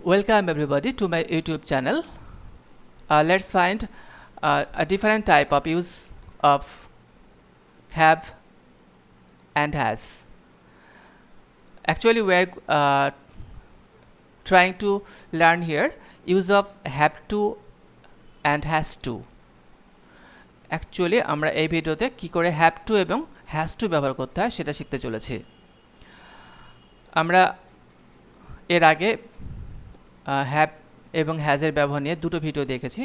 Welcome everybody to my YouTube channel. Let's find a different type of use of have and has. Actually, we're trying to learn here use of have to and has to. Actually, আমরা এই ভিডিওতে কি করে have to এবং has to ব্যবহার করতে হয় সেটা শিখতে চলেছি। আমরা এর আগে হ্যাভ এবং হ্যাজের ব্যবহার নিয়ে দুটো ভিডিও দেখেছি।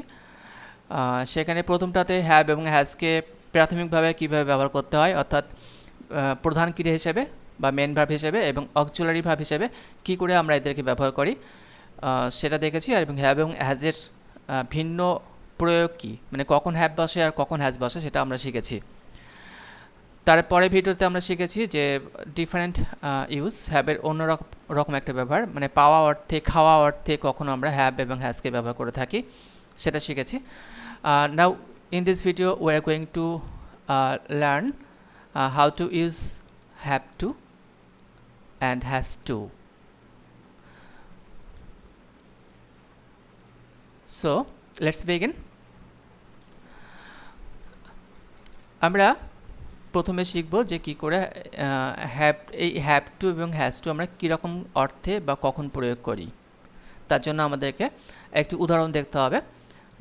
সেখানে প্রথমটাতে হ্যাভ এবং হ্যাজকে প্রাথমিকভাবে কীভাবে ব্যবহার করতে হয়, অর্থাৎ প্রধান ক্রিয়া হিসেবে বা মেন ভার্ব হিসেবে এবং অক্সিলারি ভার্ব হিসেবে কী করে আমরা এদেরকে ব্যবহার করি সেটা দেখেছি। আর এবং হ্যাভ এবং হ্যাজের ভিন্ন প্রয়োগ কী, মানে কখন হ্যাভ বসে আর কখন হ্যাজ বসে সেটা আমরা শিখেছি। তারপরে ভিডিওতে আমরা শিখেছি যে ডিফারেন্ট ইউজ হ্যাবের অন্য রকম একটা ব্যবহার, মানে পাওয়া অর্থে খাওয়া অর্থে কখনো আমরা হ্যাভ এবং হ্যাজকে ব্যবহার করে থাকি, সেটা শিখেছি। নাও in this video we are going to learn how to use have to and has to. So let's begin. আমরা প্রথমে শিখব যে কী করে এই হ্যাভ টু এবং হ্যাজ টু আমরা কীরকম অর্থে বা কখন প্রয়োগ করি। তার জন্য আমাদেরকে একটি উদাহরণ দেখতে হবে।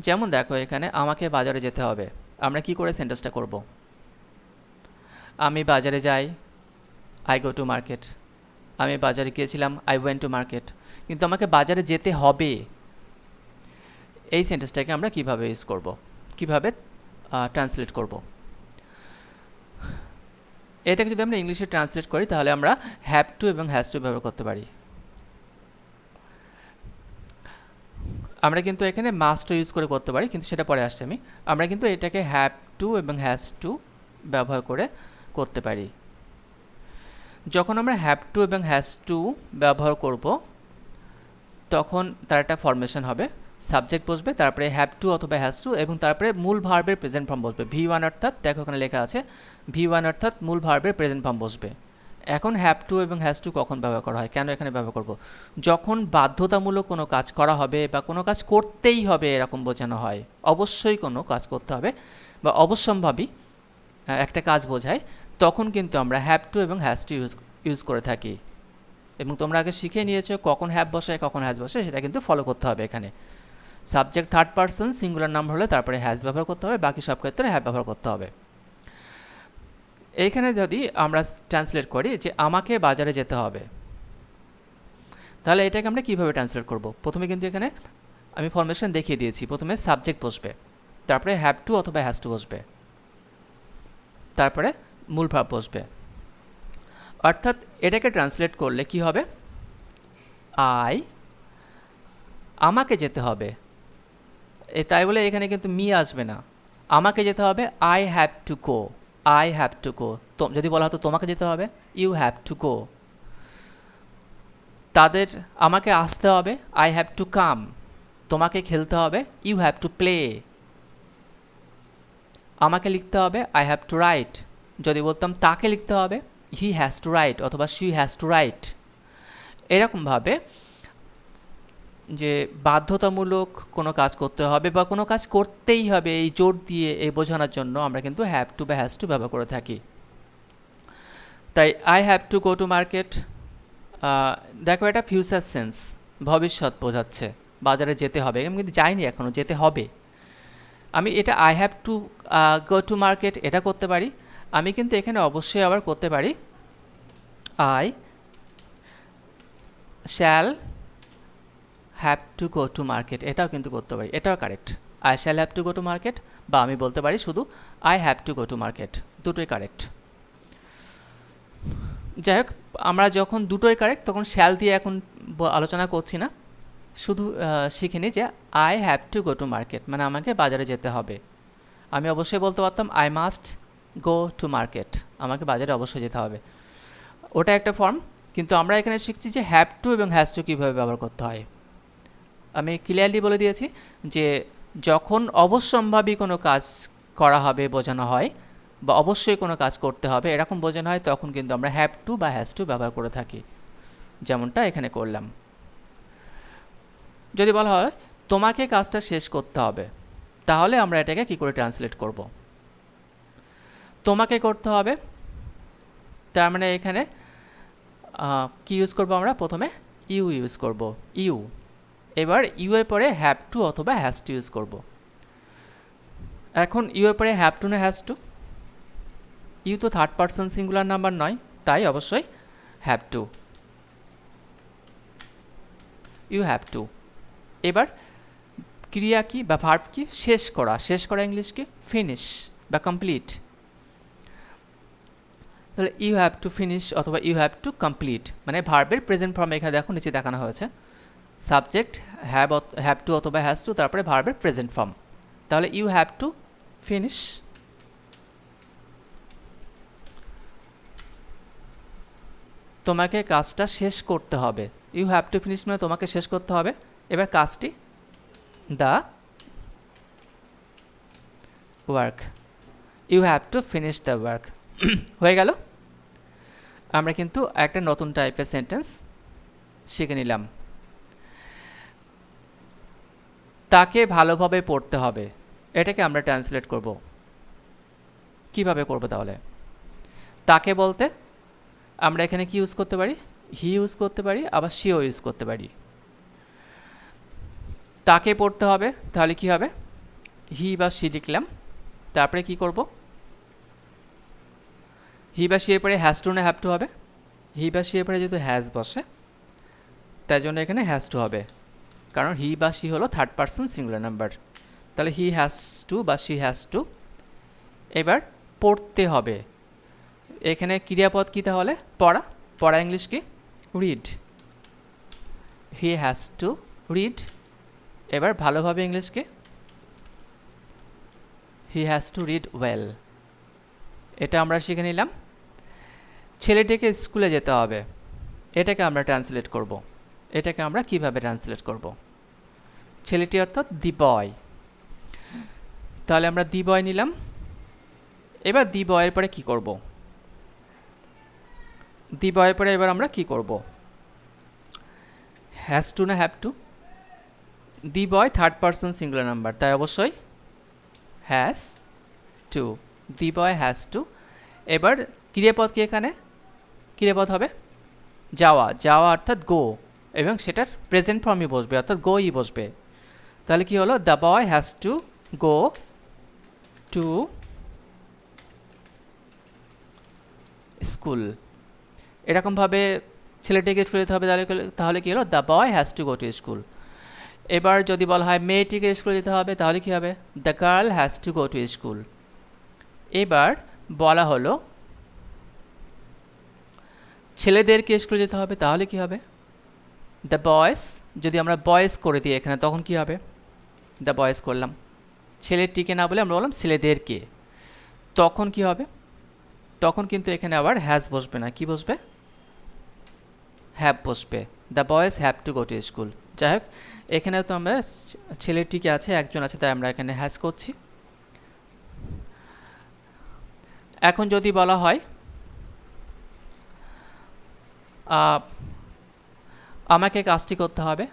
যেমন দেখো, এখানে আমাকে বাজারে যেতে হবে, আমরা কি করে সেন্টেন্সটা করব? আমি বাজারে যাই, আই গো টু মার্কেট। আমি বাজারে গিয়েছিলাম, আই ওয়েন্ট টু মার্কেট। কিন্তু আমাকে বাজারে যেতে হবে, এই সেন্টেন্সটাকে আমরা কিভাবে ইউজ করব, কিভাবে ট্রান্সলেট করব? এটাকে যদি আমরা ইংলিশে ট্রান্সলেট করি তাহলে আমরা হ্যাভ টু এবং হ্যাজ টু ব্যবহার করতে পারি। আমরা কিন্তু এখানে মাস্ট ইউজ করে করতে পারি, কিন্তু সেটা পরে আসছে। আমরা কিন্তু এটাকে হ্যাভ টু এবং হ্যাজ টু ব্যবহার করে করতে পারি। যখন আমরা হ্যাভ টু এবং হ্যাজ টু ব্যবহার করব তখন তার একটা ফরমেশন হবে, সাবজেক্ট বসবে, তারপরে হ্যাভ টু অথবা হ্যাজ টু, এবং তারপরে মূল ভার্বের প্রেজেন্ট ফর্ম বসবে। V1 অর্থাৎ দেখো ওখানে লেখা আছে V1 অর্থাৎ মূল ভার্বের প্রেজেন্ট ফর্ম বসবে। এখন হ্যাভ টু এবং হ্যাজ টু কখন ব্যবহার করা হয়, কেন এখানে ব্যবহার করব? যখন বাধ্যতামূলক কোনো কাজ করা হবে বা কোনো কাজ করতেই হবে এরকম বোঝানো হয়, অবশ্যই কোনো কাজ করতে হবে বা অবশ্যম্ভাবী একটা কাজ বোঝায়, তখন কিন্তু আমরা হ্যাভ টু এবং হ্যাজ টু ইউজ করে থাকি। এবং তোমরা আগে শিখে নিয়েছো কখন হ্যাভ বসে কখন হ্যাজ বসে, সেটা কিন্তু ফলো করতে হবে। এখানে subject third person singular number হলে তারপরে হ্যাজ ব্যবহার করতে হবে, বাকি সব ক্ষেত্রে হ্যাভ ব্যবহার করতে হবে। এইখানে যদি আমরা ট্রান্সলেট করি যে আমাকে বাজারে যেতে হবে, তাহলে এটাকে আমরা কীভাবে ট্রান্সলেট করব? প্রথমে কিন্তু এখানে আমি ফরমেশন দেখিয়ে দিয়েছি। প্রথমে সাবজেক্ট বসবে, তারপরে হ্যাভ টু অথবা হ্যাজ টু বসবে, তারপরে মূল ভার্ব বসবে। অর্থাৎ এটাকে ট্রান্সলেট করলে কি হবে? আমাকে যেতে হবে, তাই বলে এখানে কিন্তু মি আসবে না, আমাকে যেতে হবে। I have to go, I have to go. তো যদি বলা হতো তোমাকে যেতে হবে, ইউ হ্যাভ টু গো। তাদের আমাকে আসতে হবে, আই হ্যাভ টু কাম। তোমাকে খেলতে হবে, ইউ হ্যাভ টু প্লে। আমাকে লিখতে হবে, আই হ্যাভ টু রাইট। যদি বলতাম তাকে লিখতে হবে, হি হ্যাজ টু রাইট অথবা শি হ্যাজ টু রাইট। এরকমভাবে যে বাধ্যতামূলক কোনো কাজ করতে হবে বা কোনো কাজ করতেই হবে এই জোর দিয়ে এই বোঝানোর জন্য আমরা কিন্তু হ্যাভ টু বা হ্যাজ টু ব্যবহার করে থাকি। তাই I have to go to market, দেখো এটা ফিউচার সেন্স, ভবিষ্যৎ বোঝাচ্ছে, বাজারে যেতে হবে। আমি কিন্তু যাইনি এখনও, যেতে হবে। আমি এটা I have to go to market এটা করতে পারি। আমি কিন্তু এখানে অবশ্যই আবার করতে পারি I shall have to go to market, এটাও কিন্তু করতে পারি, এটাও correct. I shall have to go to market, বা আমি বলতে পারি শুধু I have to go to market, দুটোই কারেক্ট। যাই হোক, আমরা যখন দুটোই কারেক্ট তখন শ্যাল দিয়ে এখন আলোচনা করছি না, শুধু শিখে নিই যে I have to go to market মানে আমাকে বাজারে যেতে হবে। আমি অবশ্যই বলতে পারতাম I must go to market, আমাকে বাজারে অবশ্যই যেতে হবে, ওটা একটা ফর্ম। কিন্তু আমরা এখানে শিখছি যে হ্যাভ টু এবং হ্যাজ টু কীভাবে ব্যবহার করতে হয়। আমি ক্লিয়ারলি বলে দিয়েছি যে যখন অবশ্যম্ভাবী কোনো কাজ করা হবে বোঝানো হয় বা অবশ্যই কোনো কাজ করতে হবে এরকম বোঝানো হয়, তখন কিন্তু আমরা হ্যাভ টু বা হ্যাজ টু ব্যবহার করে থাকি, যেমনটা এখানে করলাম। যদি বলা হয় তোমাকে কাজটা শেষ করতে হবে, তাহলে আমরা এটাকে কি করে ট্রান্সলেট করব? তোমাকে করতে হবে, তার মানে এখানে কি ইউজ করব আমরা? প্রথমে ইউ ইউজ করব, ইউ। এবার ইউ এর পরে হ্যাভ টু অথবা হ্যাজ টু ইউজ করব। এখন ইউ এর পরে হ্যাভ টু না হ্যাজ টু? ইউ তো থার্ড পারসন সিঙ্গুলার নাম্বার নয়, তাই অবশ্যই have to, you have to. এবার ক্রিয়া কি বা ভার্ব কি? শেষ করা। শেষ করা ইংলিশ কি? ফিনিশ বা কমপ্লিট। তাহলে ইউ হ্যাভ টু ফিনিশ অথবা ইউ হ্যাভ টু কমপ্লিট, মানে ভার্বের প্রেজেন্ট ফর্ম এখানে দেখো নিচে দেখানো হয়েছে। সাবজেক্ট হ্যাভ টু অথবা হ্যাজ টু, তারপরে ভার্বের প্রেজেন্ট ফর্ম। তাহলে ইউ হ্যাভ টু ফিনিশ, তোমাকে কাজটা শেষ করতে হবে। ইউ হ্যাভ টু ফিনিশ মানে তোমাকে শেষ করতে হবে। এবার কাজটি the work, you have to finish the work. হয়ে গেল। আমরা কিন্তু একটা নতুন টাইপের সেন্টেন্স শিখে নিলাম। তাকে ভালোভাবে পড়তে হবে, এটাকে আমরা ট্রান্সলেট করব। কিভাবে করব তাহলে? তাকে বলতে আমরা এখানে কি ইউজ করতে পারি? হি ইউজ করতে পারি, আবার শিও ইউজ করতে পারি। তাকে পড়তে হবে, তাহলে কি হবে? হি বা শি লিখলাম, তারপরে কি করব? হি বা শি এর পরে হ্যাজ টু না হ্যাভ টু হবে? হি বা শি এর পরে যেহেতু হ্যাজ বসে, তাই জন্য এখানে হ্যাজ টু হবে, কারণ হি বা শি হলো থার্ড পারসন সিঙ্গুলার নাম্বার। তাহলে হি হ্যাজ টু বা শি হ্যাজ টু। এবার পড়তে হবে, এখানে ক্রিয়াপদ কী তাহলে? পড়া। পড়া ইংলিশ কি? Read, he has to read. এবার ভালোভাবে ইংলিশ কি? He has to read well. এটা আমরা শিখে নিলাম। ছেলেটিকে স্কুলে যেতে হবে, এটাকে আমরা ট্রান্সলেট করব। এটাকে আমরা কিভাবে ট্রান্সলেট করব? ছেলেটি অর্থাৎ দি বয়, তাহলে আমরা দি বয় নিলাম। এবার দি বয়ের পরে কি করব? দি বয়ের পরে এবার আমরা কি করব? হ্যাজ টু না have to? The boy third person singular number, তাই অবশ্যই has to, the boy has to. এবার ক্রিয়াপদ কি? এখানে ক্রিয়াপদ হবে যাওয়া। যাওয়া অর্থাৎ গো, এবং সেটার প্রেজেন্ট ফর্মই বসবে, অর্থাৎ গোই বসবে। তাহলে কি হলো? The boy has to go to school. এরকমভাবে ছেলেটিকে স্কুলে যেতে হবে, তাহলে কি হলো? The boy has to go to school. এবার যদি বলা হয় মেয়েটিকে স্কুলে যেতে হবে, তাহলে কি হবে? The girl has to go to school. এবার বলা হলো ছেলেদেরকে স্কুলে যেতে হবে, তাহলে কি হবে? The boys. যদি আমরা বয়েজ করে দিই এখানে, তখন কি হবে? দ্য বয়েজ করলাম, ছেলেটিকে না বলে আমরা বললাম ছেলেদেরকে, তখন কি হবে? তখন কিন্তু এখানে আবার হ্যাজ বসবে না, কি বসবে? হ্যাভ বসবে। The boys have to go to school. যাই হোক, এখানে তো আমরা ছেলেটিকে আছে, একজন আছে, তাই আমরা এখানে হ্যাজ করছি। এখন যদি বলা হয় আমাকে কাজটি করতে হবে,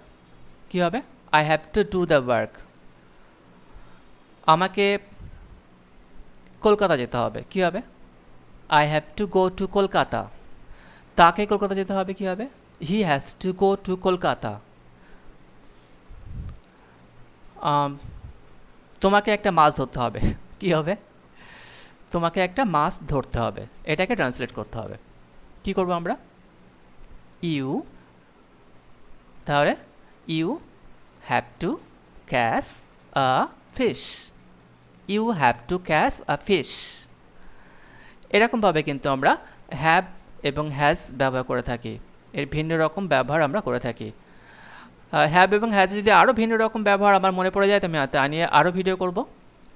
কি হবে? I have to do the work. আমাকে কলকাতা যেতে হবে, কি হবে? I have to go to Kolkata. তাকে কলকাতা যেতে হবে, কি হবে? He has to go to Kolkata. তোমাকে একটা মাছ ধরতে হবে, কি হবে? তোমাকে একটা মাছ ধরতে হবে, এটাকে ট্রান্সলেট করতে হবে। কি করব আমরা? ইউ, তাহলে you have to catch a fish. You have to catch a fish. এরকমভাবে কিন্তু আমরা হ্যাভ এবং হ্যাজ ব্যবহার করে থাকি, এর ভিন্ন রকম ব্যবহার আমরা করে থাকি। হ্যাভ এবং হ্যাজ যদি আরও ভিন্ন রকম ব্যবহার আমার মনে পড়ে যায়, তো আমি তা নিয়ে আরও ভিডিও করব।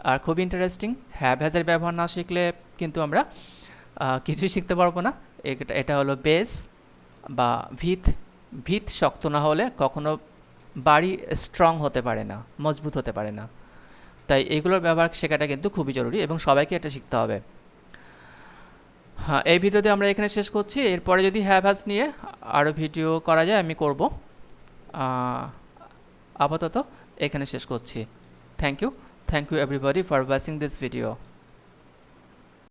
আর খুব ইন্টারেস্টিং, হ্যাভ হ্যাজের ব্যবহার না শিখলে কিন্তু আমরা কিছুই শিখতে পারবো না। এটা হলো বেস বা ভিত। ভিত শক্ত না হলে কখনো বাড়ি স্ট্রং হতে পারে না, মজবুত হতে পারে না। তাই এগুলোর ব্যবহার শেখাটা কিন্তু খুবই জরুরি এবং সবাইকে এটা শিখতে হবে। হ্যাঁ, এই ভিডিওতে আমরা এখানে শেষ করছি। এরপরে যদি হ্যাভ হ্যাজ নিয়ে আরও ভিডিও করা যায় আমি করব। আপাতত এখানে শেষ করছি। Thank you everybody for watching this video.